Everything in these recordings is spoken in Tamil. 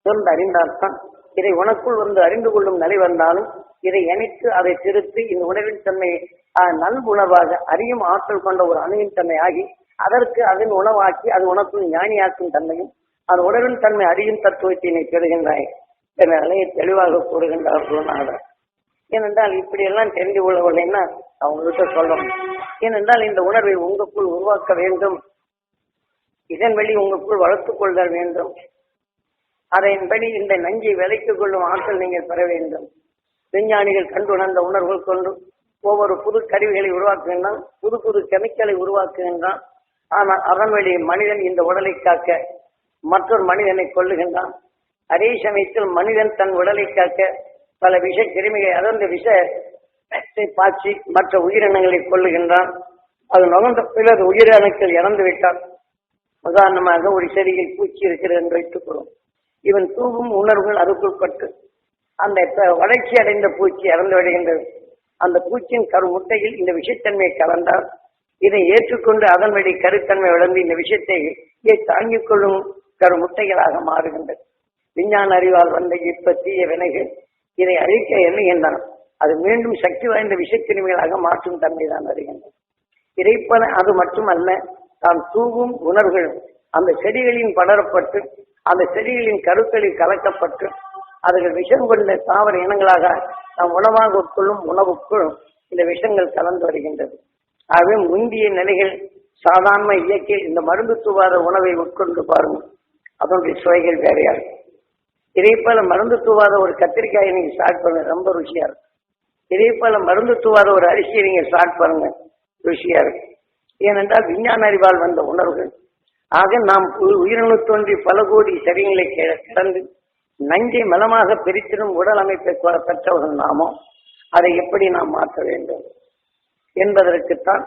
சொந்த அறிந்தால்தான் இதை உனக்குள் வந்து அறிந்து கொள்ளும் நிலை வந்தாலும் இதை இணைத்து அதை திருத்தி இந்த உணவின் தன்மை நல்குணவாக அறியும் ஆற்றல் கொண்ட ஒரு அணுவின் தன்மை ஆகி அதற்கு அதன் உணவாக்கி அது உனக்குள் ஞானியாக்கும் தன்மையும் அது உணவின் தன்மை அறியும் தத்துவத்தை நீ பெறுகின்றாய் என்ற நிலையை தெளிவாக கூறுகின்றார் குருநாதர். ஏனென்றால் இப்படியெல்லாம் தெரிந்து கொள்ளவில்லைன்னா அவங்ககிட்ட சொல்லணும். ஏனென்றால் இந்த உணர்வை உங்களுக்குள் உருவாக்க வேண்டும், இதன் வழி உங்களுக்குள் வளர்த்துக் கொள்ள வேண்டும், அதன்படி இந்த நஞ்சை விலைக்குக் கொள்ளும் ஆற்றல் நீங்கள் பெற வேண்டும். விஞ்ஞானிகள் கண்டுணர்ந்த உணர்வுகள் கொண்டு ஒவ்வொரு புது கருவிகளை உருவாக்குகின்றான், புது புது கெமிக்கலை உருவாக்குகின்றான். ஆனால் அதன் வழி மனிதன் இந்த உடலை காக்க மற்றொரு மனிதனை கொல்லுகின்றான். அதே சமயத்தில் மனிதன் தன் உடலை காக்க பல விஷ கிருமிகளை அதந்த விஷத்தை பாய்ச்சி மற்ற உயிரினங்களை கொல்லுகின்றான். அது நுகர்ந்த பிறகு உயிரணுக்கள் இறந்து விட்டால், உதாரணமாக ஒரு செடியில் பூச்சி இருக்கிறது என்று வைத்துக்கொள்ளும். இவன் தூவும் உணர்வுகள் அதுக்குள் பட்டு அந்த வளர்ச்சி அடைந்த பூச்சி இறந்து விடுகின்றது. அந்த பூச்சியின் கரு முட்டையில் இந்த விஷத்தன்மையை கலந்தால் இதை ஏற்றுக்கொண்டு அதன் வழி கருத்தன்மை வளர்ந்து இந்த விஷயத்தை தாங்கிக் கொள்ளும் கரு முட்டைகளாக மாறுகின்றது. விஞ்ஞான அறிவால் வந்த இப்ப தீய வினைகள் இதை அழிக்க எண்ணுகின்றன. அது மீண்டும் சக்தி வாய்ந்த விஷக்கிருமிகளாக மாற்றும் தன்மைதான் வருகின்றது. இறைப்பன அது மட்டுமல்ல, தாம் தூவும் உணர்வுகள் அந்த செடிகளின் படரப்பட்டு அந்த செடிகளின் கருக்களில் கலக்கப்பட்டு அதுகள் விஷம் கொண்ட தாவர இனங்களாக நாம் உணவாக உட்கொள்ளும் உணவுக்குள் இந்த விஷங்கள் கலந்து வருகின்றது. ஆகவே முந்திய நிலைகள் சாதாரண இயற்கையில் இந்த மருந்து தூவாத உணவை உட்கொண்டு பாருங்கள், அதனுடைய சுவைகள் வேறையா இருக்கும். இதே போல மருந்து தூவாத ஒரு கத்திரிக்காயை நீங்க ஸ்டார்ட் பண்ணுங்க, ரொம்ப ருசியா இருக்கும். இதே போல மருந்து தூவாத ஒரு அரிசியை நீங்க ஸ்டார்ட் பண்ணுங்க, ருசியா இருக்கும். ஏனென்றால் விஞ்ஞான அறிவால் வந்த உணர்வுகள். ஆக நாம் உயிரணு தோன்றி பல கோடி சரியங்களை கடந்து நஞ்சை மலமாக பிரித்திடும் உடல் அமைப்பை பெற்றவர்கள் நாமோ அதை எப்படி நாம் மாற்ற வேண்டும் என்பதற்குத்தான்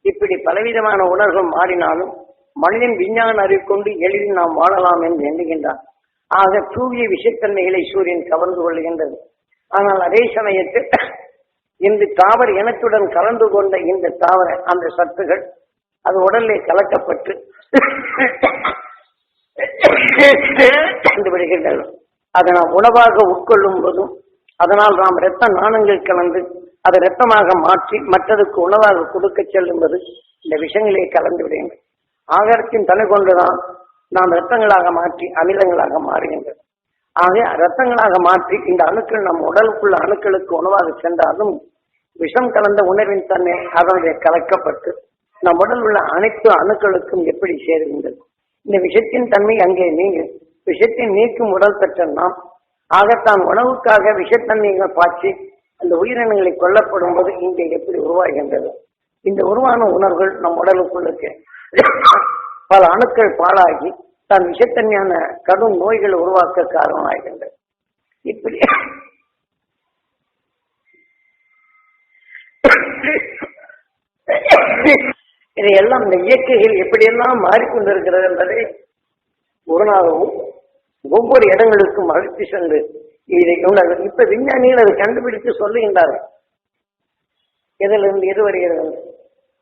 இப்படி பலவிதமான உணர்வுகள் மாறினாலும் மனிதன் விஞ்ஞான அறிவு கொண்டு எளிதில் நாம் வாழலாம் என்று எண்ணுகின்றான். ஆக தூவிய விஷத்தன்மைகளை சூரியன் கவர்ந்து கொள்ளுகின்றது. ஆனால் அதே சமயத்தில் இந்த தாவர இனத்துடன் கலந்து கொண்ட இந்த தாவர அந்த சத்துகள் அது உடலிலே கலக்கப்பட்டு விடுகின்றன. அதை நாம் உணவாக உட்கொள்ளும் போதும் அதனால் நாம் இரத்த நாணங்கள் கலந்து அதை இரத்தமாக மாற்றி மற்றதுக்கு உணவாக கொடுக்க செல்லும்போது இந்த விஷயங்களே கலந்து விடுகின்றன. ஆகாரத்தின் தலை கொண்டுதான் நாம் இரத்தங்களாக மாற்றி அமிலங்களாக மாறுகின்றன. ஆக இரத்தங்களாக மாற்றி இந்த அணுக்கள் நம் உடலுக்குள்ள அணுக்களுக்கு உணவாக சென்றாலும் விஷம் கலந்த உணர்வின் தன்மை அதனுடைய கலக்கப்பட்டு நம் உடல் உள்ள அனைத்து அணுக்களுக்கும் எப்படி சேருகின்றது. இந்த விஷத்தின் தன்மை அங்கே விஷத்தை நீக்கும் உடல் பெற்ற நாம் ஆகத்தான் உணவுக்காக விஷத்தன்மைகள் பாய்ச்சி அந்த உயிரினங்களை கொல்லப்படும் போது இங்கே எப்படி உருவாகின்றது. இந்த உருவான உணர்வுகள் நம் உடலுக்குள்ளுக்கு பல அணுக்கள் பாழாகி தான் விஷத்தன்மையான கடும் நோய்களை உருவாக்க காரணமாகின்றது. இப்படி இதையெல்லாம் இந்த இயற்கைகள் எப்படியெல்லாம் மாறிக்கொண்டிருக்கிறது என்பதை குருநாதரும் ஒவ்வொரு இடங்களுக்கும் அழைத்து சென்று இதை இப்ப விஞ்ஞானிகள் அதை கண்டுபிடித்து சொல்லுகின்றார்கள். இதிலிருந்து எது வருகிறது?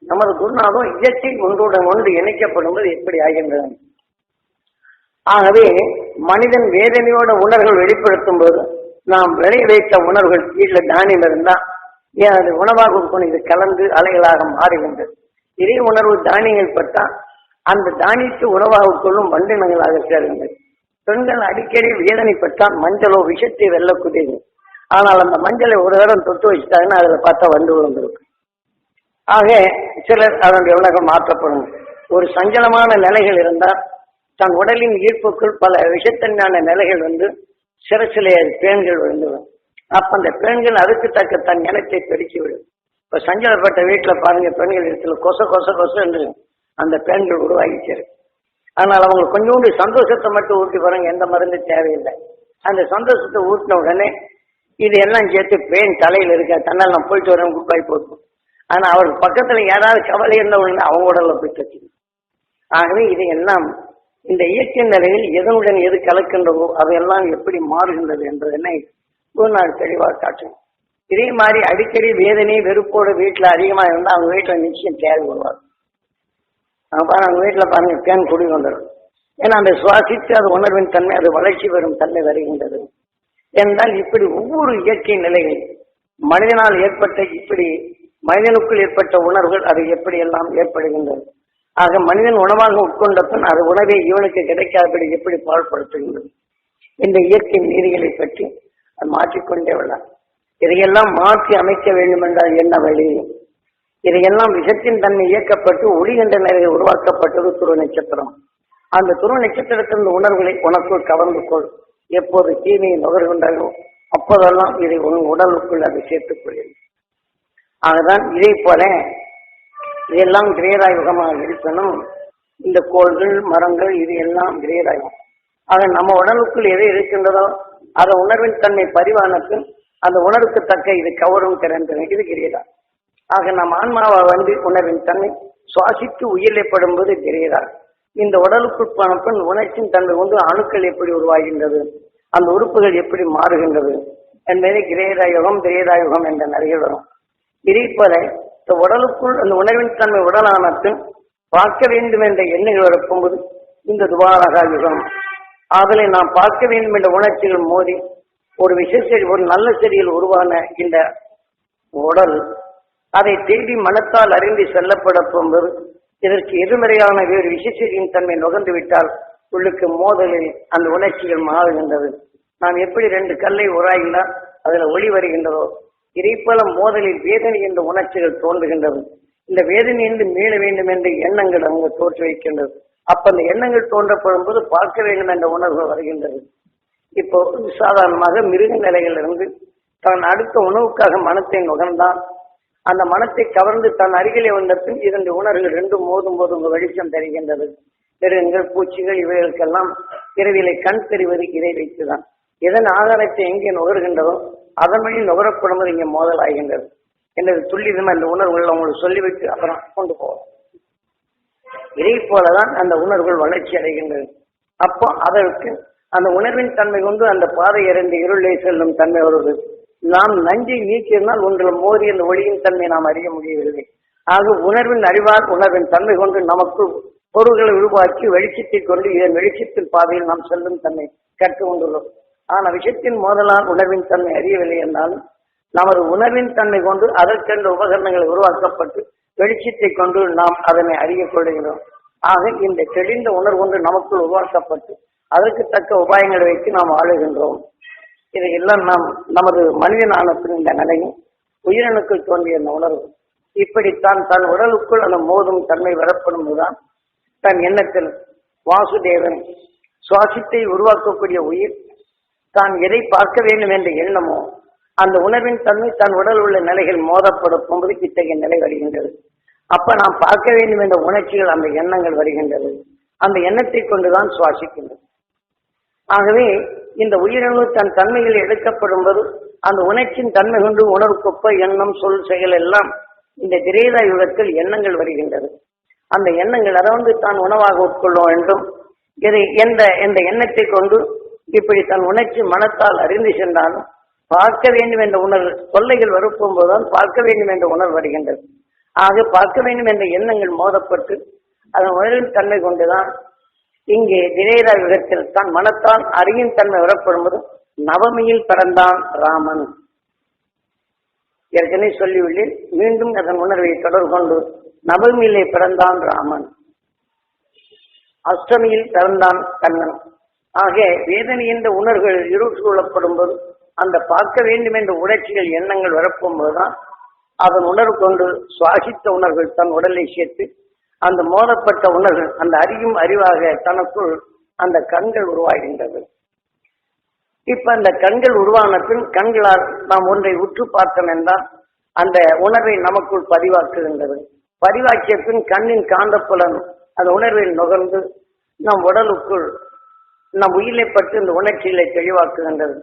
நமது குருநாதம் இயற்கை ஒன்றுடன் ஒன்று இணைக்கப்படும்போது எப்படி ஆகின்றது. ஆகவே மனிதன் வேதனையோட உணர்வுகள் வெளிப்படுத்தும் போது நாம் விளைய வைத்த உணர்வுகள் வீட்டில் தானியம் இருந்தா ஏன் அது உணவாக இருக்கும், இது கலந்து அலைகளாக மாறுகின்றது. இதே உணர்வு தானியங்கள் பட்டா அந்த தானியத்தை உணவாக கொள்ளும் வண்டினங்களாக சேர்கின்றது. பெண்கள் அடிக்கடி வேதனைப்பட்டால் மஞ்சளோ விஷத்தை வெல்லக்கூடியது. ஆனால் அந்த மஞ்சளை ஒரு இடம் தொட்டு வச்சுட்டாங்கன்னா அதுல பார்த்தா வண்டு விழுந்திருக்கும். ஆக சிலர் அதனுடைய உலகம் மாற்றப்படும். ஒரு சஞ்சலமான நிலைகள் இருந்தால் தன் உடலின் ஈர்ப்புக்குள் பல விஷத்தன்மையான நிலைகள் வந்து சில பேன்கள் விழுந்துவிடும். அப்ப அந்த பெண்கள் அதுக்கு தக்க தன் இனத்தை பெருக்கிவிடும். இப்ப சஞ்சலப்பட்ட வீட்டுல பாருங்க, பெண்கள் இடத்துல கொச கொச கொச என்று அந்த பெண்கள் உருவாகிச்சிரு. ஆனால் அவங்க கொஞ்சோண்டு சந்தோஷத்தை மட்டும் ஊட்டி பாருங்க, எந்த மருந்து தேவையில்லை. அந்த சந்தோஷத்தை ஊட்டின உடனே இது எல்லாம் சேர்த்து பெண் தலையில் இருக்க தன்னால் நான் போயிட்டு வரேன் குப்பாய் போட்டு. ஆனா அவருக்கு பக்கத்துல யாராவது கவலை இருந்த உடனே அவங்க உடல்ல போய் கட்சி. ஆகவே இது எல்லாம் இந்த இயற்கை நிலையில் எதனுடன் எது கலக்கின்றதோ அதையெல்லாம் எப்படி மாறுகின்றது என்றதனை ஒரு நாள் தெளிவாக காட்டும். இதே மாதிரி அடிக்கடி வேதனை வெறுப்போட வீட்டுல அதிகமா இருந்தா அவங்க வீட்டுல நிச்சயம் தேவை வருவார். அவங்க வீட்டுல பாருங்க பேன் குடி வந்துடும். ஏன்னா அந்த சுவாசித்து அது உணர்வின் தன்மை, அது வளர்ச்சி பெறும் தன்மை வருகின்றது என்றால் இப்படி ஒவ்வொரு இயற்கை நிலைகள் மனிதனால் ஏற்பட்ட இப்படி மனிதனுக்குள் ஏற்பட்ட உணர்வுகள் அது எப்படி எல்லாம் ஏற்படுகின்றது. ஆக மனிதன் உணவாக உட்கொண்ட பின் அது உணவை இவனுக்கு கிடைக்காதபடி எப்படி பாழ்படுத்துகின்றது. இந்த இயற்கை நீதிகளை பற்றி அது மாற்றிக்கொண்டே உள்ளார். இதையெல்லாம் மாற்றி அமைக்க வேண்டும் என்றால் என்ன வழி? இதையெல்லாம் விஷத்தின் தன்மை இயக்கப்பட்டு ஒளி என்ற நிலையில் உருவாக்கப்பட்டது துருவ நட்சத்திரம். அந்த துருவ நட்சத்திரத்தின் உணர்வுகளை உனக்குள் கவர்ந்து கொள். எப்போது தீமையை நுகர்கின்றனோ அப்போதெல்லாம் இதை உன் உடலுக்குள் அதை சேர்த்துக் கொள்ளும். ஆகதான் இதை போல இதெல்லாம் கிரேதாயுகமாக இருக்கணும். இந்த கோள்கள் மரங்கள் இது எல்லாம் கிரேதாயுகம். ஆக நம்ம உடலுக்குள் எது இருக்கின்றதோ அதை உணர்வின் தன்மை பரிவானத்து அந்த உணர்வுக்கு தக்க இது கவரும் திறன் இது கிரேதா. ஆக நம் ஆன்மாவை உணர்வின் தன்மை சுவாசித்து உயிரிழப்படும் போது கிரேதா. இந்த உடலுக்குள் பணப்பின் உணர்ச்சியின் தன்மை கொண்டு அணுக்கள் எப்படி உருவாகின்றது, அந்த உறுப்புகள் எப்படி மாறுகின்றது என்பதை கிரேதாயுகம் கிரேதாயுகம் என்ற நிறைய வரும். இதே போல இந்த உடலுக்குள் அந்த உணர்வின் தன்மை உடலானத்தின் பார்க்க வேண்டும் என்ற எண்ணங்கள் வரப்போது இந்த துவாரகா யுகம். அதில் நாம் பார்க்க வேண்டும் என்ற உணர்ச்சிகள் மோதி ஒரு செடி, ஒரு நல்ல செடியில் உருவான இந்த உடல் அதை தேடி மனத்தால் அறிந்து செல்லப்பட போகும்போது இதற்கு எதிர்மறையான வேறு செடியின் தன்மை நுகர்ந்து விட்டால் உள்ளுக்கு மோதலில் அந்த உணர்ச்சிகள் மாறுகின்றது. நாம் எப்படி 2 கல்லை உராயினால் அதுல ஒளி வருகின்றதோ இதைப்போல மோதலில் வேதனை என்ற உணர்ச்சிகள் தோன்றுகின்றது. இந்த வேதனையிலிருந்து மீள வேண்டும் என்ற எண்ணங்கள் அவங்க தோற்று வைக்கின்றது. அப்ப அந்த எண்ணங்கள் தோன்றப்படும் போது பார்க்க வேண்டும் என்ற உணர்வு வருகின்றது. இப்போ சாதாரணமாக மிருக நிலைகளிலிருந்து தான் அடுத்த உணவுக்காக மனத்தை நுகர்ந்தான். அந்த மனத்தை கவர்ந்து தன் அருகிலே வந்த பின் 2 உணர்வுகள் 2 மோதும் போது உங்க வெளிச்சம் தருகின்றது. மிருகங்கள் பூச்சிகள் இவைகளுக்கெல்லாம் இரவிலை கண் தெரிவது இதை வைத்துதான். எதன் ஆதாரத்தை எங்கே நுகர்கின்றதோ அதன் வழி நுகரப்படும்போது இங்கே மோதல் ஆகின்றது என்பது துல்லியமா இந்த உணர்வுகள் அவங்களுக்கு சொல்லிவிட்டு அப்புறம் கொண்டு போவோம். இதை போலதான் அந்த உணர்வுகள் வளர்ச்சி அடைகின்றது. அப்போ அதற்கு அந்த உணர்வின் தன்மை கொண்டு அந்த பாதை இறந்து இருளை செல்லும் தன்மை வருவது. நாம் நஞ்சை நீக்கினால் ஒன்றில் மோதி அந்த ஒளியின் தன்மை நாம் அறிய முடியவில்லை. ஆக உணர்வின் அறிவால் உணர்வின் தன்மை கொண்டு நமக்கு பொருள்களை உருவாக்கி வெளிச்சத்தை கொண்டு இதன் வெளிச்சத்தின் பாதையில் நாம் செல்லும் தன்மை கற்று கொண்டுள்ளோம். ஆனால் விஷயத்தின் மோதலால் உணர்வின் தன்மை அறியவில்லை என்றாலும் நமது உணர்வின் தன்மை கொண்டு அதற்கென்ற உபகரணங்கள் உருவாக்கப்பட்டு வெளிச்சத்தை கொண்டு நாம் அதனை அறிய கொள்கிறோம். ஆக இந்த தெளிந்த உணர்வு கொண்டு நமக்குள் உருவாக்கப்பட்டு அதற்கு தக்க உபாயங்களை வைத்து நாம் ஆளுகின்றோம். இதையெல்லாம் நாம் நமது மனிதனானத்தின் இந்த நிலையும் உயிரணுக்கள் தோன்றிய இந்த உணர்வு இப்படித்தான் தன் உடலுக்குள் அந்த மோதும் தன்மை வரப்படும் போதுதான் தன் எண்ணத்தில் வாசுதேவன் சுவாசித்தை உருவாக்கக்கூடிய உயிர் தான் எதை பார்க்க வேண்டும் என்ற எண்ணமோ அந்த உணர்வின் தன்மை தன் உடல் உள்ள நிலைகள் மோதப்படும் போது இத்தகைய நிலை வருகின்றது. அப்ப நாம் பார்க்க வேண்டும் என்ற உணர்ச்சிகள் அந்த எண்ணங்கள் வருகின்றது. அந்த எண்ணத்தை கொண்டுதான் சுவாசிக்கின்றது. ஆகவே இந்த உயிரணு தன் தன்மைகள் எடுக்கப்படும் போது அந்த உணர்ச்சியின் தன்மை கொண்டு உணர்வுக்கொப்ப எண்ணம் சொல் செயல் எல்லாம் இந்த திரேதா யுகத்தில் எண்ணங்கள் வருகின்றது. அந்த எண்ணங்கள் அதை தான் உணவாக உட்கொள்ளும் என்றும் இதை எந்த எண்ணத்தை கொண்டு இப்படி தன் உணர்ச்சி மனத்தால் அறிந்து சென்றாலும் பார்க்க வேண்டும் என்ற உணர்வு தொல்லைகள் வரப்போகும்போதுதான் பார்க்க வேண்டும் என்ற உணர்வு வருகின்றது. ஆக பார்க்க வேண்டும் என்ற எண்ணங்கள் மோதப்பட்டு அதன் உணர்வின் தன்மை கொண்டுதான் இங்கே திரேதா யுகத்தில் தான் மனத்தால் அறியும் தன்மை வரப்படும்போது நவமியில் பிறந்தான் ராமன். ஏற்கனவே சொல்லியுள்ளேன், மீண்டும் அதன் உணர்வை தொடர்பு கொண்டு நவமியிலே பிறந்தான் ராமன், அஷ்டமியில் பிறந்தான் கண்ணன். ஆக வேதனை என்ற உணர்வுகள் இருள் சூழப்படும் போது அந்த பார்க்க வேண்டும் என்ற உணர்ச்சிகள் எண்ணங்கள் வரப்போகும்போதுதான் அதன் உணர்வு கொண்டு சுவாசித்த உணர்வுகள் தன் உடலை சேர்த்து அந்த மோதப்பட்ட உணர்வு அந்த அறியும் அறிவாக தனக்குள் அந்த கண்கள் உருவாகின்றது. இப்ப அந்த கண்கள் உருவான பின் கண்களால் நாம் ஒன்றை உற்று பார்த்தோம் என்றால் அந்த உணர்வை நமக்குள் பதிவாக்குகின்றது. பதிவாக்கிய பின் கண்ணின் காந்தப்புலன் அந்த உணர்வை நுகர்ந்து நம் உடலுக்குள் நம் உயிரை பற்றி இந்த உணர்ச்சிகளை தெளிவாக்குகின்றது.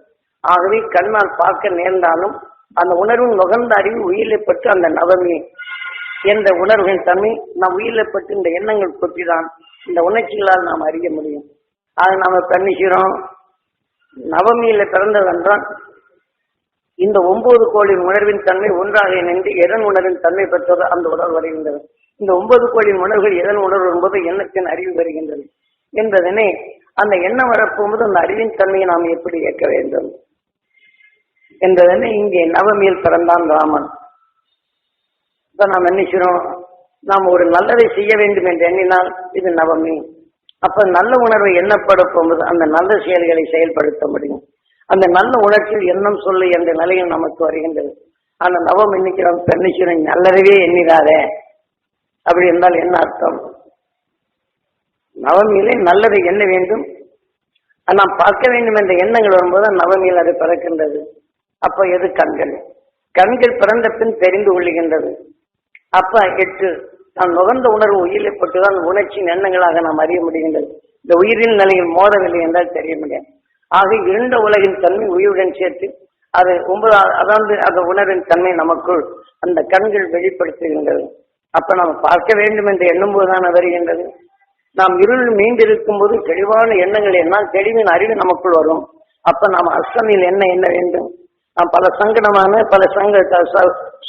ஆகவே கண்ணால் பார்க்க நேர்ந்தாலும் அந்த உணர்வு நுகர்ந்த அறிவு உயிரை பற்றி அந்த நவமி என்ற உணர்வுகளின் தன்மை நம் உயிரை பற்றி இந்த எண்ணங்கள் பற்றிதான் இந்த உணர்ச்சிகளால் நாம் அறிய முடியும். அதை நாம கண்ணிக்கிறோம். நவமியில பிறந்ததென்றால் இந்த 9 கோளின் உணர்வின் தன்மை ஒன்றாக இணைந்து எதன் உணர்வின் தன்மை பெற்றது அந்த உணர்வு வருகின்றது. இந்த 9 கோளின் உணர்வுகள் எதன் உணர்வு என்பது எண்ணத்தின் அறிவு வருகின்றது. என்பதனை அந்த எண்ணம் வரப்போகும்போது அந்த அறிவின் தன்மையை நாம் எப்படி இயக்க வேண்டும் என்பதனை இங்கே நவமியில் பிறந்தான் ராமன். இப்ப நாம் நினைக்கிறோம், நாம் ஒரு நல்லதை செய்ய வேண்டும் என்று எண்ணினால் இது நவமி. அப்ப நல்ல உணர்வை எண்ணப்பட போகும்போது அந்த நல்ல செயல்களை செயல்படுத்த முடியும். அந்த நல்ல உணர்ச்சியில் எண்ணம் சொல்லு என்ற நிலையில் நமக்கு வருகின்றது. அந்த நவம் எண்ணிக்கிறோம் நினைக்கிறோம் நல்லதவே எண்ணிடாதே அப்படி என்றால் என்ன அர்த்தம்? நவமியிலே நல்லதை எண்ண வேண்டும், நாம் பார்க்க வேண்டும் என்ற எண்ணங்கள் வரும்போது நவமியில் அது பிறக்கின்றது. அப்ப எது? கண்கள். கண்கள் பிறந்த பின் தெரிந்து கொள்ளுகின்றது. அப்ப 8 நாம் நுகர்ந்த உணர்வு உயிரில் பட்டுதான் உணர்ச்சியின் எண்ணங்களாக நாம் அறிய முடிகின்றது. இந்த உயிரின் நிலையில் மோதவில்லை என்றால் தெரிய முடியாது. ஆக இருண்ட உலகின் தன்மை உயிருடன் சேர்த்து அது 9 அதாவது அந்த உணர்வின் தன்மை நமக்குள் அந்த கண்கள் வெளிப்படுத்துகின்றது. அப்ப நாம் பார்க்க வேண்டும் என்று எண்ணும் போதுதான் வருகின்றது. நாம் இருள் மீண்டிருக்கும் போது தெளிவான எண்ணங்கள் என்னால் தெளிவின் அறிவு நமக்குள் வரும். அப்ப நாம் அஷ்டமியில் என்ன எண்ண வேண்டும்? நாம் பல சங்கடமான பல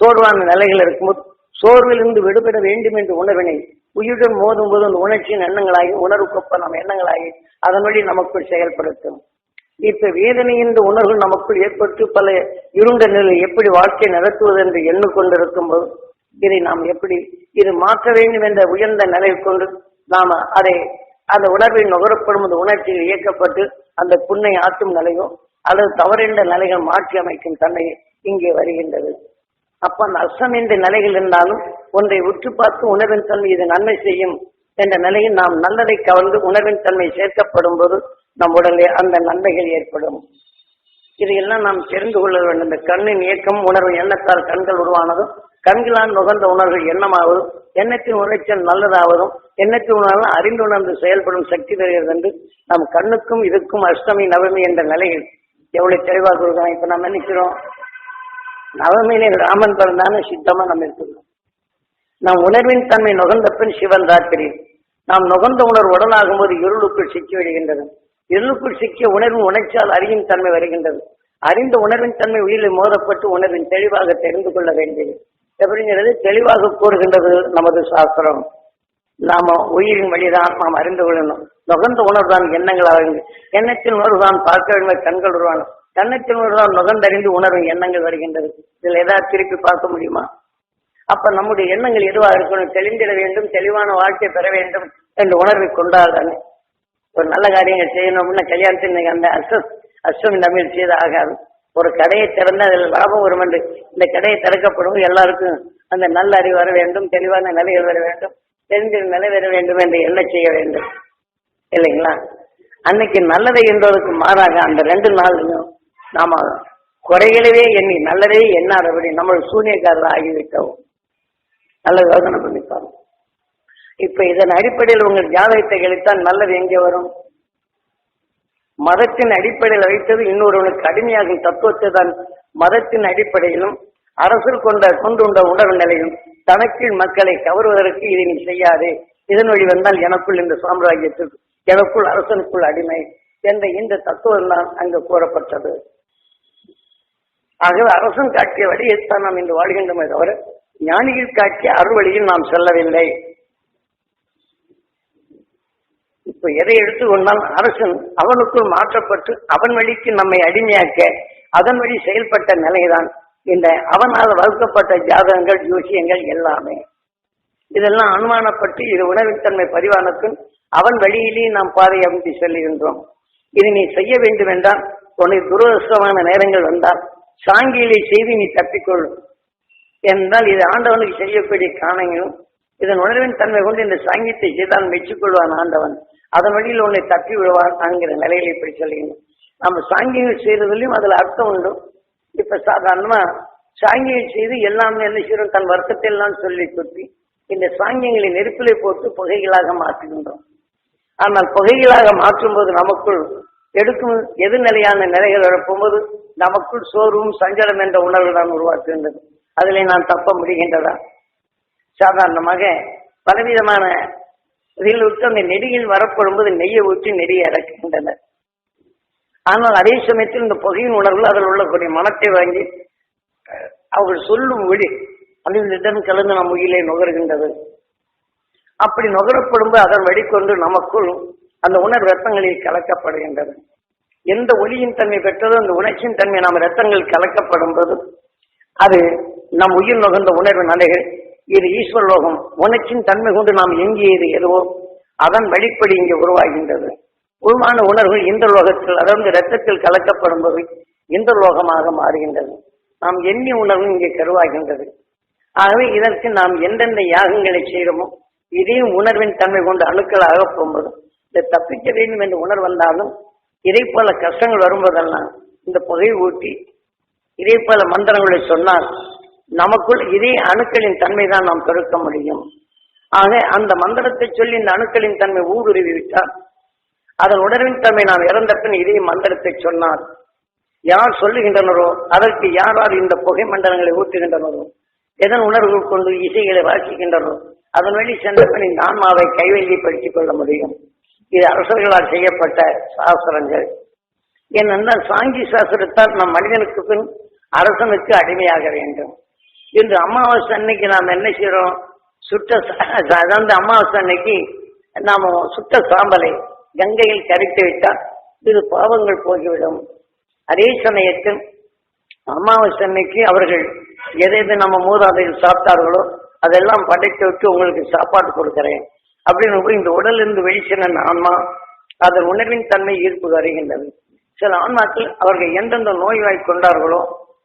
சோர்வான நிலைகள் இருக்கும்போது சோர்விலிருந்து விடுபட வேண்டும் என்ற உணர்வினை உயிருடன் மோதும் போது அந்த உணர்ச்சியின் எண்ணங்களாகி உணர்வுக்கொப்ப நம்ம எண்ணங்களாகி அதன் வழி நமக்குள் செயல்படுத்தும். இப்ப வேதனை என்ற உணர்வு நமக்குள் ஏற்பட்டு பல இருண்ட நிலை எப்படி வாழ்க்கை நடத்துவது என்று எண்ணிக்கொண்டிருக்கும் போது இதை நாம் எப்படி இது மாற்ற வேண்டும் என்ற உயர்ந்த நிலையில் கொண்டு நாம அதை அந்த உணர்வில் நுகரப்படும் அந்த உணர்ச்சியில் இயக்கப்பட்டு அந்த புண்ணை ஆற்றும் நிலையோ அல்லது தவறின்ற நிலைகள் மாற்றி அமைக்கும் தன்மை இங்கே வருகின்றது. அப்ப அந்த அர்த்தம் என்ற நிலைகள் இருந்தாலும் ஒன்றை உற்று பார்த்து உணர்வின் தன்மை இது நன்மை செய்யும் என்ற நிலையில் நாம் நல்லதை கவர்ந்து உணர்வின் தன்மை சேர்க்கப்படும் போது நம் உடலே அந்த நன்மைகள் ஏற்படும். இதையெல்லாம் நாம் தெரிந்து கொள்ள வேண்டும். இந்த கண்ணின் இயக்கம் உணர்வு எண்ணத்தால் கண்கள் உருவானதும் கண்களால் நுகர்ந்த உணர்வு எண்ணமாவதும் எண்ணத்தின் உரைச்சல் நல்லதாவதும் எண்ணத்தின் உணர்வு அறிந்து உணர்ந்து செயல்படும் சக்தி பெறுகிறது என்று நம் கண்ணுக்கும் இதுக்கும் அஷ்டமி நவமி என்ற நிலையில் எவ்வளவு தெளிவாக இருக்கிறோம். இப்ப நாம் நினைக்கிறோம் நவமியிலே ராமன் பிறந்தான சித்தமா நம்ம இருக்கிறோம். நாம் உணர்வின் தன்மை நுகர்ந்த பின் சிவன் ராத்திரி. நாம் நுகர்ந்த உணர்வு உடலாகும் போது இருளுக்குள் சிக்கி விடுகின்றது. இருளுக்குள் சிக்கிய உணர்வு உணர்ச்சியால் அறிவின் தன்மை வருகின்றது. அறிந்த உணர்வின் தன்மை உயிரில் மோதப்பட்டு உணர்வின் தெளிவாக தெரிந்து கொள்ள வேண்டியது எப்படிங்கிறது தெளிவாக கூறுகின்றது நமது சாஸ்திரம். நாம உயிரின் வழிதான் நாம் அறிந்து கொள்ளணும். நுகர்ந்த உணர்வு தான் எண்ணங்களாக எண்ணத்தின் உணர்வு தான் பார்க்க வேண்டும் கண்கள் உருவான கண்ணத்தின் உணர்வு தான் நுகர்ந்தறிந்து உணர்வு எண்ணங்கள் வருகின்றது. இதில் ஏதாவது திருப்பி பார்க்க முடியுமா? அப்ப நம்முடைய எண்ணங்கள் எதுவாக இருக்கணும்? தெளிந்திட வேண்டும், தெளிவான வாழ்க்கை பெற வேண்டும் என்ற உணர்வை கொண்டாடுறாங்க. ஒரு நல்ல காரியங்கள் செய்யணும் அப்படின்னா கல்யாணத்தின் அந்த அஷ்டமி தமிழ் செய்த ஆகாது. ஒரு கடையை திறந்து அதில் லாபம் வரும் என்று இந்த கடையை திறக்கப்படும் எல்லாருக்கும் அந்த நல்ல அறிவு வர வேண்டும், தெளிவான நிலைகள் வர வேண்டும், தெரிஞ்ச நிலை வர வேண்டும் என்று என்ன செய்ய வேண்டும் இல்லைங்களா? அன்னைக்கு நல்லதை என்பதற்கு மாறாக அந்த 2 நாள்லையும் நாம குறைகளவே எண்ணி நல்லதே எண்ணாதபடி நம்ம சூனியக்காரர் ஆகிவிட்டோம். நல்ல யோசனை பண்ணிப்பாங்க. இப்ப இதன் அடிப்படையில் உங்கள் ஜாதகத்தை கழித்தால் நல்லது எங்கே வரும்? மதத்தின் அடிப்படையில் வைத்தது இன்னொருவனுக்கு அடிமையாகும் தத்துவத்தை தான் மதத்தின் அடிப்படையிலும் அரசர் கொண்டுண்ட உணர்வு நிலையும் தனக்கீழ் மக்களை கவருவதற்கு இதை நீ செய்யாதே, இதன் வழி வந்தால் எனக்குள் இந்த சாம்ராஜ்யத்திற்கு எனக்குள் அரசனுக்குள் அடிமை என்ற இந்த தத்துவம் தான் அங்கு கூறப்பட்டது. ஆகவே அரசன் காட்டிய வழியைத்தான் நாம் இன்று வாழ்கின்றமே தவிர ஞானிகள் காட்டிய அருள் வழியில் நாம் செல்லவில்லை. இப்ப எதை எடுத்துக்கொண்டால் அரசன் அவனுக்குள் மாற்றப்பட்டு அவன் வழிக்கு நம்மை அடிமையாக்க அதன் வழி செயல்பட்ட நிலைதான் இந்த அவனால் வகுக்கப்பட்ட ஜாதகங்கள் ஜோசியங்கள் எல்லாமே. இதெல்லாம் அனுமானப்பட்டு இது உணர்வின் தன்மை பதிவானத்தின் அவன் வழியிலேயே நாம் பாதை அமைத்து செல்லுகின்றோம். இது நீ செய்ய வேண்டும் என்றால் உனக்கு துரதிருஷ்டமான நேரங்கள் வந்தால் சாங்கியலை செய்து நீ தப்பிக்கொள்ளும் என்றால் இது ஆண்டவனுக்கு செய்யக்கூடிய காரணங்களும் இதன் உணர்வின் தன்மை கொண்டு இந்த சாங்கியத்தை செய்தால் மெச்சிக்கொள்வான் ஆண்டவன், அதன் வழியில் உன்னை தப்பி விடுவான் என்கிற நிலையில இப்படி சொல்லுங்க. நம்ம சாங்கியங்கள் செய்ததிலையும் அதுல அர்த்தம் உண்டு. இப்ப சாதாரணமா சாங்கியம் செய்து எல்லாமே என்ன செய்யறோம்? தன் வருத்தத்தை எல்லாம் சொல்லி குத்தி இந்த சாங்கியங்களை நெருப்பிலை போட்டு புகைகளாக மாற்றுகின்றோம். ஆனால் புகைகளாக மாற்றும் போது நமக்குள் எடுக்கும் எதிர்நிலையான நிலைகள் வரப்போகும்போது நமக்குள் சோர்வும் சஞ்சலம் என்ற உணர்வு தான் உருவாக்குகின்றது. அதிலே நான் தப்ப முடிகின்றதா? சாதாரணமாக பலவிதமான இதில் விட்டு அந்த நெறியில் வரப்படும்போது நெய்யை ஊற்றி நெறியை இறக்குகின்றனர். ஆனால் அதே சமயத்தில் இந்த புகையின் உணர்வு அதில் உள்ளக்கூடிய மனத்தை வாங்கி அவர்கள் சொல்லும் ஒளி அதில் கலந்து நம் உயிரை நுகர்கின்றது. அப்படி நுகரப்படும்போது அதன் வழிகொண்டு நமக்குள் அந்த உணர்வு ரத்தங்களில் கலக்கப்படுகின்றது. எந்த ஒளியின் தன்மை பெற்றதோ அந்த உணர்ச்சியின் தன்மை நாம் ரத்தங்கள் கலக்கப்படும் போது அது நம் உயிர் நுகர்ந்த உணர்வு நிலைகள். இது ஈஸ்வர லோகம். உணர்ச்சியின் தன்மை கொண்டு நாம் எங்கியது எதுவோ அதன் வழிப்படி இங்கே உருவாகின்றது. உருவான உணர்வுகள் இந்த லோகத்தில், அதாவது ரத்தத்தில் கலக்கப்படும் போது இந்த லோகமாக மாறுகின்றது. நாம் எண்ணிய உணர்வு இங்கே கருவாகின்றது. ஆகவே இதற்கு நாம் எந்தெந்த யாகங்களை செய்கிறோமோ இதே உணர்வின் தன்மை கொண்டு அணுக்களாக போகும்போது இதை தப்பிக்க வேண்டும் என்று உணர்வு வந்தாலும் இதே போல கஷ்டங்கள் வரும்போதெல்லாம் இந்த புகை ஊட்டி இதே போல மந்திரங்களை சொன்னால் நமக்குள் இதே அணுக்களின் தன்மை தான் நாம் பெருக்க முடியும். ஆக அந்த மந்திரத்தை சொல்லி இந்த அணுக்களின் தன்மை ஊடுருவி விட்டால் அதன் உணர்வின் தன்மை நாம் இறந்த பின் இதே மந்திரத்தை சொன்னால் யார் சொல்லுகின்றனரோ அதற்கு யாரால் இந்த புகை மண்டலங்களை ஊட்டுகின்றனரோ எதன் உணர்வுகள் கொண்டு இசைகளை வாசிக்கின்றனரோ அதன் வழி சென்ற பின் இந்த ஆன்மாவை கைவெளிப்படுத்திக் கொள்ள முடியும். இது அரசர்களால் செய்யப்பட்ட சாஸ்திரங்கள். ஏனென்றால் சாங்கி சாஸ்திரத்தால் நம் மனிதனுக்கு பின் அரசனுக்கு அடிமையாக வேண்டும். இன்று அமாவாசை அன்னைக்கு நாம் என்ன செய்யறோம்? அதாவது அமாவாசை அன்னைக்கு நாம சுட்ட சாம்பலை கங்கையில் கரைத்து விட்டால் இது பாவங்கள் போய்விடும். அதே சமயத்தில் அமாவாசை அன்னைக்கு அவர்கள் எதை நம்ம மூதாதையில் சாப்பிட்டார்களோ அதெல்லாம் படைத்து விட்டு உங்களுக்கு சாப்பாடு கொடுக்கிறேன் அப்படின்னு இந்த உடல் இருந்து வெளிச்சென்ன ஆன்மா அதன் உணர்வின் தன்மை ஈர்ப்பு வருகின்றது. சில ஆன்மாக்கள் அவர்கள் எந்தெந்த நோய்வாய் கொண்டார்களோ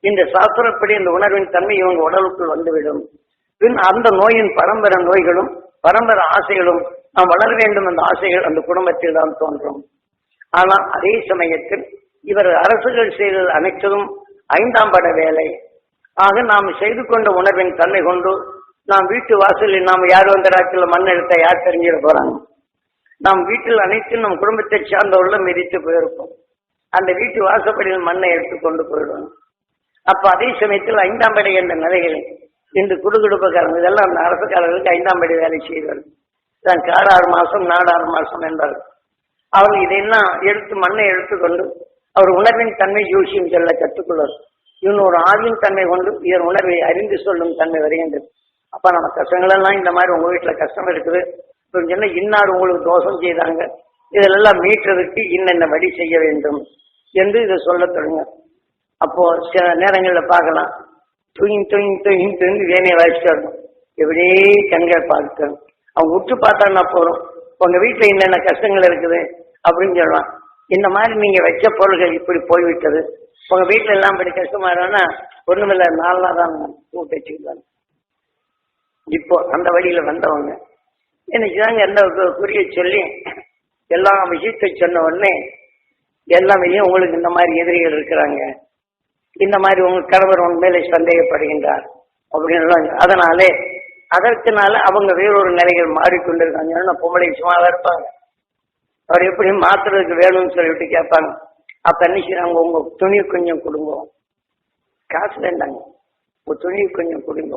இந்த சாஸ்திரப்படி இந்த உணர்வின் தன்மை இவங்க உடலுக்குள் வந்துவிடும். பின் அந்த நோயின் பரம்பரை நோய்களும் பரம்பரை ஆசைகளும் நாம் வளர வேண்டும் என்ற ஆசைகள் அந்த குடும்பத்தில் தான் தோன்றும். ஆனால் அதே சமயத்தில் இவர் அரசுகள் செய்தது அனைத்ததும் 5ஆம் பட வேலை. ஆக நாம் செய்து கொண்ட உணர்வின் தன்மை கொண்டு நாம் வீட்டு வாசலில் நாம் யார் வந்த ராத்திரில மண் எடுத்த யார் தெரிஞ்சிட போறாங்க. நாம் வீட்டில் அனைத்தும் நம் குடும்பத்தை சார்ந்தவர்களும் மிதித்து போயிருப்போம். அந்த வீட்டு வாசப்படியில் மண்ணை எடுத்து கொண்டு போயிடுவோம். அப்ப அதே சமயத்தில் 5ஆம் படை என்ற நிலைகளில் இன்று குடுகுடுப்பக்காரங்க இதெல்லாம் அந்த அரசுக்காரர்களுக்கு 5ஆம் படை வேலை செய்வார்கள். தான் காடு 6 மாசம் நாடு 6 மாசம் என்பார்கள். அவர்கள் இதையெல்லாம் எடுத்து மண்ணை எடுத்துக்கொண்டு அவர் உணர்வின் தன்மை யோசியும் சொல்ல கற்றுக்கொள்வார். இவனோட ஆவியின் தன்மை கொண்டு இதன் உணர்வை அறிந்து சொல்லும் தன்மை வருகின்றது. அப்ப நம்ம கஷ்டங்களெல்லாம் இந்த மாதிரி உங்க வீட்டுல கஷ்டம் இருக்குது சொன்னா இன்னார் உங்களுக்கு தோஷம் செய்தாங்க, இதெல்லாம் மீட்டுறதுக்கு இன்னென்ன வழி செய்ய வேண்டும் என்று இதை சொல்ல தொடங்க. அப்போ சில நேரங்களில் பார்க்கலாம் தூங்கி வேணையை வாசிட்டு வரணும். எப்படியே கண்கள் பார்க்கணும். அவங்க உற்று பார்த்தான்னா போறோம் உங்க வீட்டுல என்னென்ன கஷ்டங்கள் இருக்குது அப்படின்னு சொல்லுவான். இந்த மாதிரி நீங்க வச்ச பொருள்கள் இப்படி போய்விட்டது, உங்க வீட்டுல எல்லாம் இப்படி கஷ்டமா இருந்தா ஒண்ணுமில்ல 4 நாள் தான் கூட்டு வச்சுக்கிட்டாங்க. இப்போ அந்த வழியில வந்தவங்க என்னைக்குதாங்க எந்த குறிய சொல்லி எல்லா விஷயத்தை சொன்ன உடனே எல்லாமே உங்களுக்கு இந்த மாதிரி எதிரிகள் இருக்கிறாங்க, இந்த மாதிரி உங்க கணவர் உங்க மேலே சந்தேகப்படுகின்றார் அப்படின்னு. அதனாலே அதற்குனால அவங்க வேறொரு நிலைகள் மாறிக்கொண்டிருக்காங்க. பொம்பளை சும்மாவா இருப்பாங்க, அவர் எப்படி மாத்துறதுக்கு வேணும்னு சொல்லிட்டு கேட்பாங்க. அப்ப என்ன செய்யறாங்க, உங்க துணி கொஞ்சம் கொடுங்க, காசு வேண்டாங்க, உங்க துணி கொஞ்சம் கொடுங்க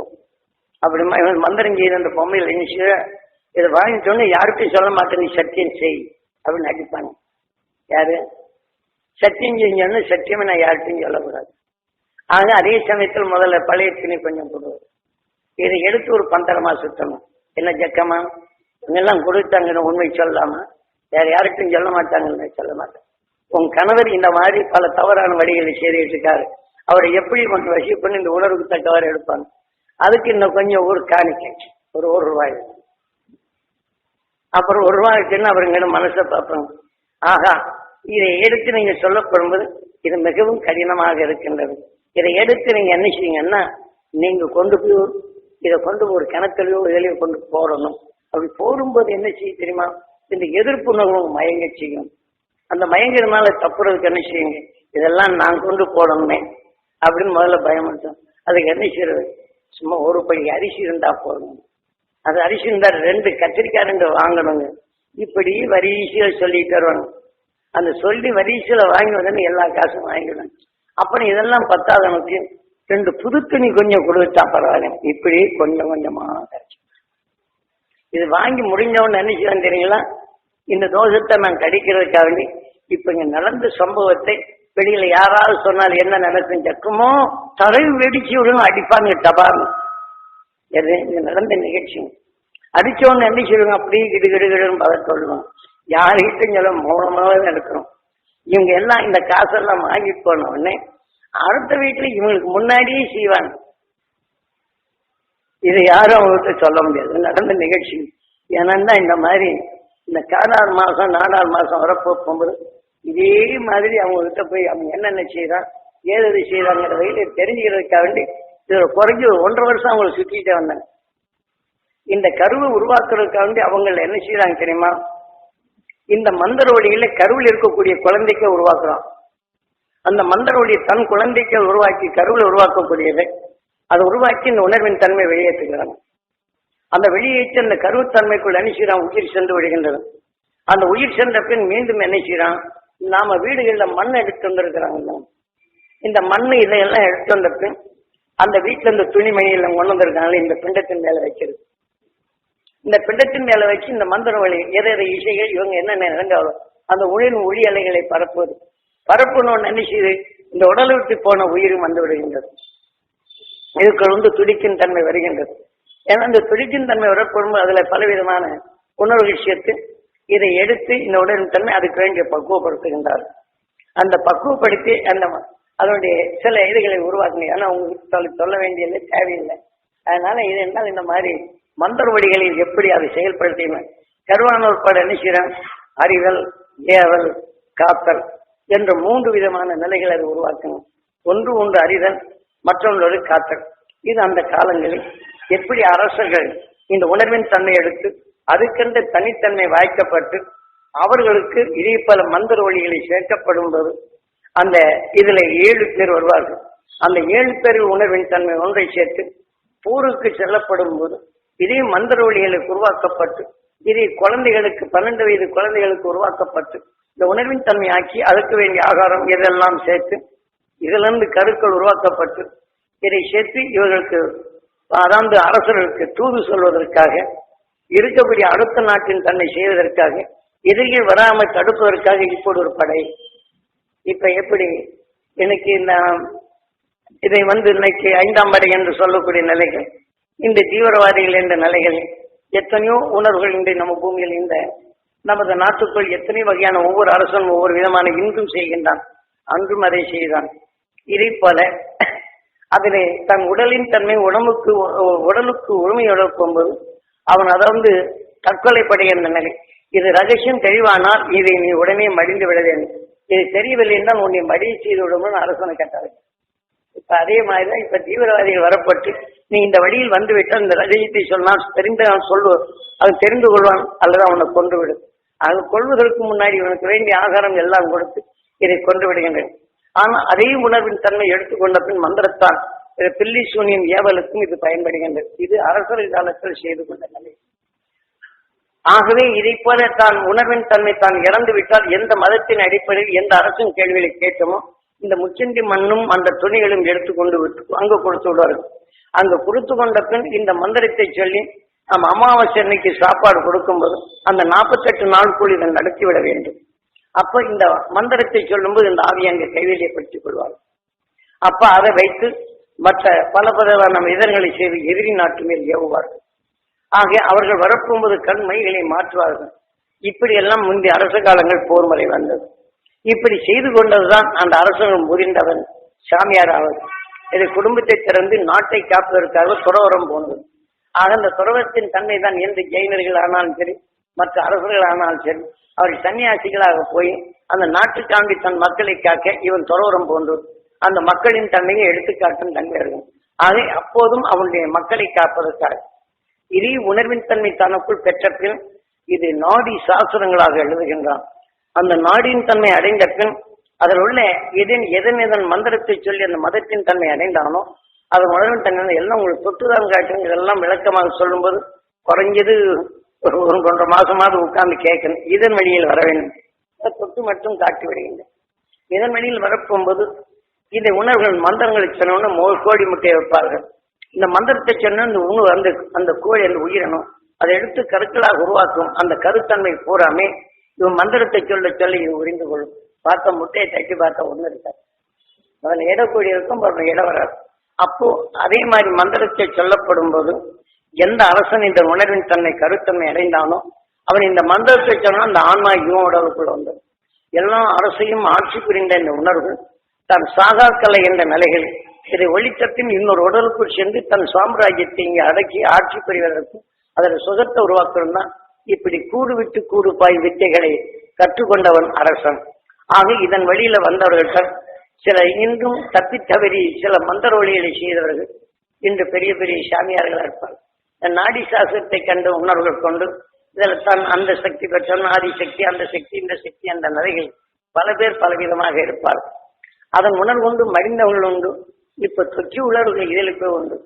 அப்படிமா இவன் மந்திரம் செய்த அந்த பொம்மையில் என்ன செய்ய இதை வாங்கிட்டோன்னு யாருக்கும் சொல்ல மாட்டேன், நீ சத்தியம் செய் அப்படின்னு அடிப்பாங்க. யாரு சத்தியம் செஞ்சோன்னு சத்தியமே நான் யார்கிட்டையும் சொல்லக்கூடாது. ஆக அதே சமயத்தில் முதல்ல பழைய துணி கொஞ்சம் கொடுவோம், இதை எடுத்து ஒரு 12 சுத்தணும். என்ன ஜக்கமா இவங்கெல்லாம் கொடுத்தாங்கன்னு உண்மை சொல்லாம வேற யாருக்கும் சொல்ல மாட்டாங்கன்னு சொல்ல மாட்டேன். உன் கணவர் இந்த மாதிரி பல தவறான வழிகளை செய்துட்டு இருக்காரு, அவரை எப்படி கொண்டு வசி பண்ணி இந்த உணர்வுக்கு தக்கவாறு எடுப்பாங்க. அதுக்கு இன்னும் கொஞ்சம் ஒரு காணிக்கை ஒரு ரூபாய், அப்புறம் 1 ரூபாய்க்குன்னு அவருங்க மனசை பார்ப்பாங்க. ஆகா இதை எடுத்து நீங்க சொல்லப்படும்போது இது மிகவும் கடினமாக இருக்கின்றது. இதை எடுத்து நீங்க என்ன செய்யுங்கன்னா நீங்க கொண்டு போய் இதை கொண்டு ஒரு கிணத்துலையோ இதிலையோ கொண்டு போடணும். அப்படி போடும்போது என்ன செய்ய தெரியுமா, இந்த எதிர்ப்புணர்வும் மயங்க செய்யும். அந்த மயங்கிறதுனால தப்புறதுக்கு என்ன செய்யுங்க, இதெல்லாம் நான் கொண்டு போடணுமே அப்படின்னு முதல்ல பயமுறுத்தும். அதுக்கு என்ன செய்யறது, சும்மா ஒரு படி அரிசி இருந்தா போடணும். அது அரிசி இருந்தா 2 கத்திரிக்காய் 2 வாங்கணுங்க. இப்படி வரிசையில சொல்லிட்டு வருவாங்க. அந்த சொல்லி வரிசையில வாங்கி வந்து எல்லா காசும் வாங்கிடுவாங்க. அப்புறம் இதெல்லாம் பத்தாதவனுக்கு 2 புது துணி கொஞ்சம் கொடுத்தா பரவாயில்ல, இப்படி கொஞ்சம் கொஞ்சமா இது வாங்கி முடிஞ்சவன்னு என்ன செய்யணும் தெரியுங்களா, இந்த தோஷத்தை நான் கடிக்கிறதுக்காக வேண்டி இப்ப இங்க நடந்த சம்பவத்தை வெளியில யாராவது சொன்னால் என்ன நடக்கும், ஜக்குமோ தரை வெடிச்சு விடும் அடிப்பாங்க டபார்னு. எது இங்க நடந்த நிகழ்ச்சி அடிச்சோன்னு என்ன செய்வாங்க, அப்படியே கிடுகிடுகிடுன்னு பதம் சொல்லுவோம். யாருக்கிட்டும் சொல்ல மௌனமாவே இருக்கிறோம். இவங்க எல்லாம் இந்த காசெல்லாம் வாங்கிட்டு போன உடனே அடுத்த வீட்டுல இவங்களுக்கு முன்னாடியே செய்வாங்க. இது யாரும் அவங்ககிட்ட சொல்ல முடியாது, நடந்த நிகழ்ச்சி. ஏன்னா இந்த மாதிரி இந்த 4 மாசம் 4 மாசம் வரப்போகும்போது இதே மாதிரி அவங்க கிட்ட போய் அவங்க என்னென்ன செய்யறான் ஏது செய்யறாங்கிற வகையில தெரிஞ்சுக்கிறதுக்காக வேண்டி இதுல குறைஞ்சி 1.5 வருஷம் அவங்களை சுத்திட்டே வந்தாங்க. இந்த கருவை உருவாக்குறதுக்காக வேண்டி அவங்க என்ன செய்யறாங்க தெரியுமா? இந்த மந்திர ஒளியில கருவில் இருக்கக்கூடிய குழந்தைக்க உருவாக்குறான். அந்த மந்திர ஒளியை தன் குழந்தைக்க உருவாக்கி கருவில் உருவாக்கக்கூடியதை அதை உருவாக்கி இந்த உணர்வின் தன்மை வெளியேற்றுகிறாங்க. அந்த வெளியேற்றி அந்த கருவுத்தன்மைக்குள் என்ன செய்யறான்? உயிர் சென்று விடுகின்றது. அந்த உயிர் சென்ற பின் மீண்டும் என்ன செய்யறான்? நாம வீடுகள்ல மண் எடுத்து வந்திருக்கிறாங்க. இந்த மண் இதையெல்லாம் எடுத்து வந்த பின் அந்த வீட்டுல இந்த துணிமணியெல்லாம் கொண்டு வந்திருக்காங்களே இந்த பிண்டத்தின் மேல வைக்கிறது. இந்த பிண்டத்தின் மேல வச்சு இந்த மந்திர வழி எதை இசைகள் இவங்க என்னென்ன நடந்தாலும் அந்த உயிரின் ஒளி அலைகளை பரப்புவது. பரப்பணும்னு என்ன செய்யுது? இந்த உடலை விட்டு போன உயிரும் வந்து விடுகின்றது. இதுக்கு துடிக்கும் தன்மை வருகின்றது. ஏன்னா இந்த துடிக்கும் தன்மை வரப்படும் அதுல பலவிதமான உணர்வுகள் சேர்த்து இதை எடுத்து இந்த உடலின் தன்மை அதுக்கு வேண்டிய பக்குவப்படுத்துகின்றார். அந்த பக்குவப்படுத்தி அந்த அதனுடைய சில இதுகளை உருவாக்குங்க. ஏன்னா உங்களுக்கு சொல்ல வேண்டியது தேவையில்லை. அதனால இது என்றால் இந்த மாதிரி மந்திர வழிகளில் எப்படி அதை செயல்படுத்தின கருவானோர் பட என்ன செய்யறான்? அறிதல், ஏவல், காத்தல் என்ற 3 விதமான நிலைகளை அதை உருவாக்கணும். ஒன்று அறிதல், மற்றொன்று காத்தல். இது அந்த காலங்களில் எப்படி அரசர்கள் இந்த உணர்வின் தன்மை எடுத்து அதுக்கென்ற தனித்தன்மை வாய்க்கப்பட்டு அவர்களுக்கு இதே பல மந்திர வழிகளை சேர்க்கப்படும் போது அந்த இதுல 7 பேர் வருவார்கள். அந்த 7 பேரில் உணர்வின் தன்மை ஒன்றை சேர்த்து போருக்கு செல்லப்படும் போது இதே மந்திர வழிகளுக்கு உருவாக்கப்பட்டு இதே குழந்தைகளுக்கு 12 வயது குழந்தைகளுக்கு உருவாக்கப்பட்டு இந்த உணர்வின் தன்மை ஆக்கி அதுக்கு வேண்டிய ஆகாரம் இதெல்லாம் சேர்த்து இதிலிருந்து கருக்கள் உருவாக்கப்பட்டு இதை சேர்த்து இவர்களுக்கு அதாவது அரசர்களுக்கு தூது சொல்வதற்காக இருக்கக்கூடிய அடுத்த நாட்டின் தன்னை செய்வதற்காக எதிரிகள் வராமல் தடுப்பதற்காக இப்போது ஒரு படை. இப்ப எப்படி இன்னைக்கு இந்த இதை இன்னைக்கு 5ஆம் படை என்று சொல்லக்கூடிய நிலைகள், இந்த தீவிரவாதிகள் என்ற நிலைகள், எத்தனையோ உணர்வுகள் இன்றைய நம்ம பூமியில் இந்த நமது நாட்டுக்குள் எத்தனை வகையான ஒவ்வொரு அரசனும் ஒவ்வொரு விதமான இன்றும் செய்கின்றான், அன்றும் அதை செய்தான். இதை போல அதிலே தன் உடலின் தன்மை உடலுக்கு உரிமை போகும்போது அவன் அதாவது தற்கொலை படைகின்ற நிலை. இது ரகசியம் தெளிவானால் இதை நீ உடனே மடிந்து விட வேண்டும். இது தெரியவில்லை என்றால் உன்னை மடிய செய்து விடும்னு அரசனை கேட்டாரு. இப்ப அதே மாதிரிதான் இப்ப தீவிரவாதிகள் வரப்பட்டு நீ இந்த வழியில் வந்துவிட்டால் இந்த ரகசியத்தை சொன்னால் தெரிந்தவன் சொல்லுவான், அது தெரிந்து கொள்வான் அல்லது அவனை கொண்டு விடும். அது கொள்வதற்கு முன்னாடி இவனுக்கு வேண்டிய ஆகாரம் எல்லாம் கொடுத்து இதை கொண்டு விடுகின்றன. ஆனால் அதே உணர்வின் தன்மை எடுத்துக்கொண்ட பின் மந்திரத்தான் பில்லி சூனியம் ஏவலுக்கும் இது பயன்படுகின்றது. இது அரசர்கள் காலத்தில் செய்து கொண்ட நிலை. ஆகவே இதை போல தான் உணர்வின் தன்மை தான் இறந்து விட்டால் எந்த மதத்தின் அடிப்படையில் எந்த அரசின் கேள்விகளை கேட்டோமோ இந்த முச்சந்தி மண்ணும் அந்த துணிகளும் எடுத்துக்கொண்டு விட்டு அங்கு கொடுத்து விடுவார்கள். அங்கு கொடுத்து கொண்ட பின் இந்த மந்திரத்தை சொல்லி நம்ம அமாவாசை அன்னைக்கு சாப்பாடு கொடுக்கும்போது அந்த 48 நாளுக்குள் இதை நடத்திவிட வேண்டும். அப்ப இந்த மந்திரத்தை சொல்லும்போது இந்த ஆவியை அங்கே கைவெளியப்படுத்திக் கொள்வார்கள். அப்ப அதை வைத்து மற்ற பல நம்ம இதழ்களை செய்து எதிரி நாட்டு மேல் ஏவுவார்கள். ஆக அவர்கள் வரப்போகும்போது கண்மைகளை மாற்றுவார்கள். இப்படி எல்லாம் முந்தைய அரச காலங்கள் போர் முறை வந்தது. இப்படி செய்து கொண்டதுதான் அந்த அரசர்கள் முறிந்தவன் சாமியார் ஆவது. இது குடும்பத்தை திறந்து நாட்டை காப்பதற்காக துறவரம் போனது. ஆக அந்த துறவரத்தின் தன்மை தான் எந்த ஜெயினர்கள் ஆனாலும் சரி மற்ற அரசர்கள் ஆனாலும் சரி அவர்கள் சன்னியாசிகளாக போய் அந்த நாட்டுக்காண்டி தன் மக்களை காக்க இவன் துறவரம் போன்றது. அந்த மக்களின் தன்மையை எடுத்துக்காட்டும் தன்மையர்கள். ஆக அப்போதும் அவனுடைய மக்களை காப்பதற்காக இதே உணர்வின் தன்மை தனக்குள் பெற்ற பின் இது நாடி சாஸ்திரங்களாக எழுதுகின்றான். அந்த நாடியின் தன்மை அடைந்த பின் அதில் உள்ள எதன் மந்திரத்தை சொல்லி அந்த மதத்தின் தன்மை அடைந்தானோ அது உணர்வின் தன்மை எல்லாம் உங்களுக்கு தொட்டுதான் காட்டும். இதெல்லாம் விளக்கமாக சொல்லும்போது குறைஞ்சது ஒரு 1.5 மாசமாவது உட்கார்ந்து கேட்கணும். இதன் வழியில் வர வேண்டும். தொட்டு மட்டும் காட்டி விடுகின்றன. இதன் வழியில் வரப்போகும்போது இந்த உணர்வுகள் மந்திரங்களை சொன்னோன்னு 1 கோடி முட்டையை வைப்பார்கள். இந்த மந்திரத்தை சொன்ன அந்த கோழி அந்த உயிரினும் அதை எடுத்து கருக்களாக உருவாக்கும். அந்த கருத்தன்மை பூராமே இவன் மந்திரத்தை சொல்ல சொல்ல இது உறிந்து கொள்ளும். பார்த்த முட்டையை தட்டி பார்த்தா ஒண்ணு இருக்காது. அதில் இடக்கூடிய இருக்கும், இடம் வராது. அப்போ அதே மாதிரி மந்திரத்தை சொல்லப்படும் போது எந்த அரசன் இந்த உணர்வின் தன்னை கருத்தன்மை அடைந்தானோ அவன் இந்த மந்திரத்தை சொன்னா அந்த ஆன்மா இவன் உடலுக்குள்ள வந்தது. எல்லா அரசையும் ஆட்சி புரிந்த இந்த உணர்வு தன் சாகாக்கலை என்ற நிலைகள் இதை ஒளித்தத்தின் இன்னொரு உடலுக்குள் சென்று தன் சாம்ராஜ்யத்தை இங்கே அடக்கி ஆட்சி புரிவதற்கும் அதில் சுகத்தை உருவாக்கணும். இப்படி கூடு விட்டு கூடு பாய் வித்தைகளை கற்றுக்கொண்டவன் அரசன். ஆக இதன் வழியில வந்தவர்கள்ட்ட சில இன்றும் தப்பி தவறி சில மந்திர ஒளிகளை செய்தவர்கள் இன்று பெரிய பெரிய சாமியார்கள் இருப்பார். நாடி சாஸ்திரத்தை கண்டு உணர்வுகள் கொண்டு இதில் தான் அந்த சக்தி பெற்றான், ஆதி சக்தி, அந்த சக்தி, இந்த சக்தி, அந்த நிலைகள் பல பேர் பலவிதமாக இருப்பார். அதன் உணர்வு உண்டு, மடிந்தவர்கள் உண்டு. இப்ப தொற்று உணர்வுகள் இதில் போய் உண்டு.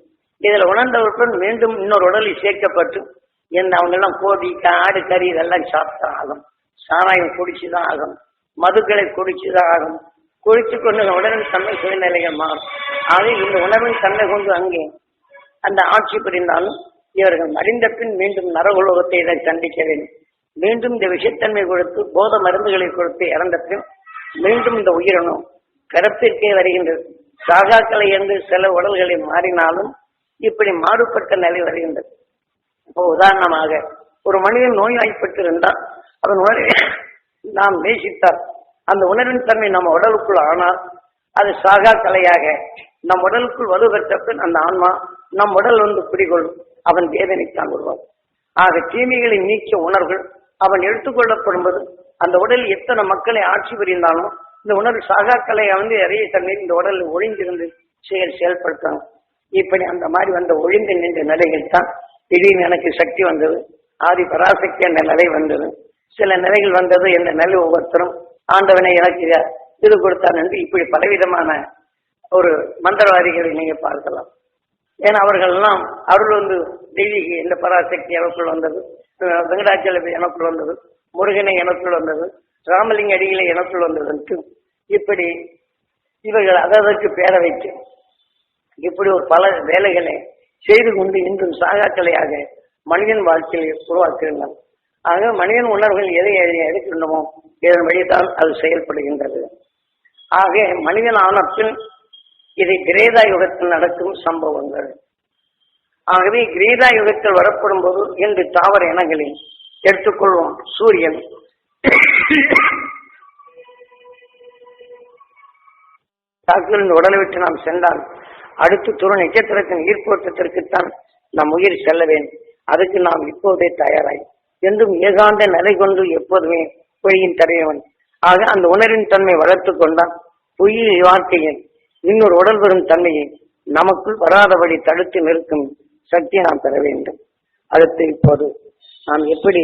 இதில் உணர்ந்தவர்கள் மீண்டும் இன்னொரு உடலில் சேர்க்கப்பட்டு அவங்க எல்லாம் கோழி, ஆடு, கறி இதெல்லாம் சாப்பிட்டான் ஆகும். சாராயம் குடிச்சுதான் ஆகும், மதுக்களை குடிச்சுதான் ஆகும். குடிச்சு கொண்டு உடலின் தன்மை சுயநிலைகள் மாறும். ஆக இந்த உணர்வின் தன்மை கொண்டு அங்கே அந்த ஆட்சி புரிந்தாலும் இவர்கள் மடிந்த பின் மீண்டும் நரகுலோகத்தை இதை சந்திக்க வேண்டும். மீண்டும் இந்த விஷத்தன்மை கொடுத்து போத மருந்துகளை கொடுத்து இறந்த பின் மீண்டும் இந்த உயிரினம் கருத்திற்கே வருகின்றது. சாகாக்களை என்று சில உடல்களை மாறினாலும் இப்படி மாறுபட்ட நிலை வருகின்றது. இப்போ உதாரணமாக ஒரு மனிதன் நோய்வாய்ப்பட்டிருந்தால் அவன் உணர்வை நாம் நேசித்தால் அந்த உணர்வின் தன்மை நம்ம உடலுக்குள் ஆனால் அது சாகா கலையாக நம் உடலுக்குள் வலுப்பெற்ற பின் அந்த ஆன்மா நம் உடல் வந்து குடிகொள்ளும். அவன் வேதனைத்தான் உருவாகும். ஆக தீமைகளை நீக்கிய உணர்வுகள் அவன் எடுத்துக்கொள்ளப்படும்போது அந்த உடலில் எத்தனை மக்களை ஆட்சி புரிந்தாலும் இந்த உணர்வு சாகா கலையை வந்து நிறைய தன்மை இந்த உடலில் ஒழிந்திருந்து செயல்படுத்தாங்க. இப்படி அந்த மாதிரி வந்த ஒழிந்து நின்ற நிலைகள் தான் திடீர்னு எனக்கு சக்தி வந்தது, ஆதி பராசக்தி என்ற நிலை வந்தது. சில நிலைகள் வந்தது என்ற நிலை ஒவ்வொருத்தரும் ஆண்டவனை எனக்கு இது கொடுத்தான் என்று இப்படி பலவிதமான ஒரு மந்திரவாதிகளை நீங்க பார்க்கலாம். ஏன்னா அவர்கள்லாம் அருள் வந்து தெய்வீக இந்த பராசக்தி எனக்குள் வந்தது, வெங்கடாச்சலபதி எனக்குள் வந்தது, முருகனை எனக்குள் வந்தது, ராமலிங்க அடிகளை எனக்குள் வந்தது. இப்படி இவர்கள் அதற்கு பேர வைத்து இப்படி ஒரு பல வேலைகளை செய்து கொண்டு இன்றும் சாகாக்கலையாக மனிதன் வாழ்க்கையை உருவாக்குகின்றனர். ஆக மனிதன் உணர்வுகள் எதை எடுக்கின்றமோ இதன் வழிதான் அது செயல்படுகின்றது. ஆக மனிதன் ஆன பின் இதை கிரேதா யுகத்தில் நடக்கும் சம்பவங்கள். ஆகவே கிரேதா யுகத்தில் வரப்படும் போது இன்று தாவர இனங்களில் எடுத்துக்கொள்வோம். சூரியன் தாக்குதல் உடலை விட்டு நாம் சென்றால் அடுத்து துற நட்சத்திரத்தின் ஈர்ப்போட்டத்திற்குத்தான் நம் உயிர் செல்ல வேண்டும். அதுக்கு நாம் இப்போதே தயாராய் என்றும் ஏகாந்த நிலை கொண்டு எப்போதுமே பொய்யின் தடையவன். ஆக அந்த உணர்வின் தன்மை வளர்த்து கொண்டால் பொய்யில் வாழ்க்கையில் இன்னொரு உடல் வரும் தன்மையை நமக்குள் வராதபடி தடுத்து நிறுத்தும் சக்தியை நாம் பெற வேண்டும். அடுத்து இப்போது நாம் எப்படி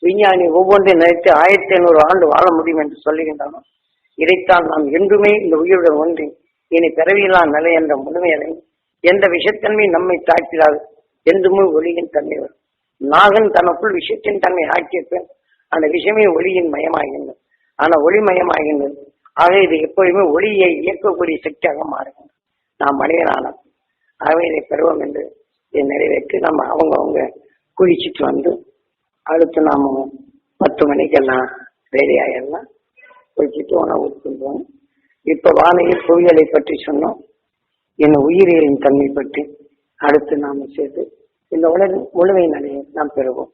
விஞ்ஞானி ஒவ்வொன்றை நினைத்து 1500 ஆண்டு வாழ முடியும் என்று சொல்லுகின்றனோ இதைத்தான் நாம் என்றுமே இந்த உயிருடன் ஒன்றி இனி பிறவியில்லா நிலை என்ற முழுமையதை எந்த விஷத்தன்மை நம்மை தாக்கிடாது என்றுமே ஒளியின் தன்மை வரும். நாகன் தனக்குள் விஷத்தின் தன்மை ஆக்கிய பின் அந்த விஷயமே ஒளியின் மயமாகின்றது. ஆனால் ஒளிமயமாகின்றது. ஆக இது எப்போதுமே ஒளியை இயக்கக்கூடிய சக்தியாக மாறுகின்றது. நாம் மனிதனான ஆகவே இதை பெறுவோம் என்று இதை நிறைவேற்றி நம்ம அவங்க குளிச்சுட்டு வந்து அடுத்து நாம 10 மணிக்கெல்லாம் வேலையாயெல்லாம் குளிச்சுட்டு உணவு உட்கொள்வோம். இப்ப வானிலை புவியலை பற்றி சொன்னோம். இந்த உயிரியலின் தன்மை பற்றி அடுத்து நாம சேர்த்து இந்த உலகின் முழுமை நிலையை நாம் பெறுவோம்.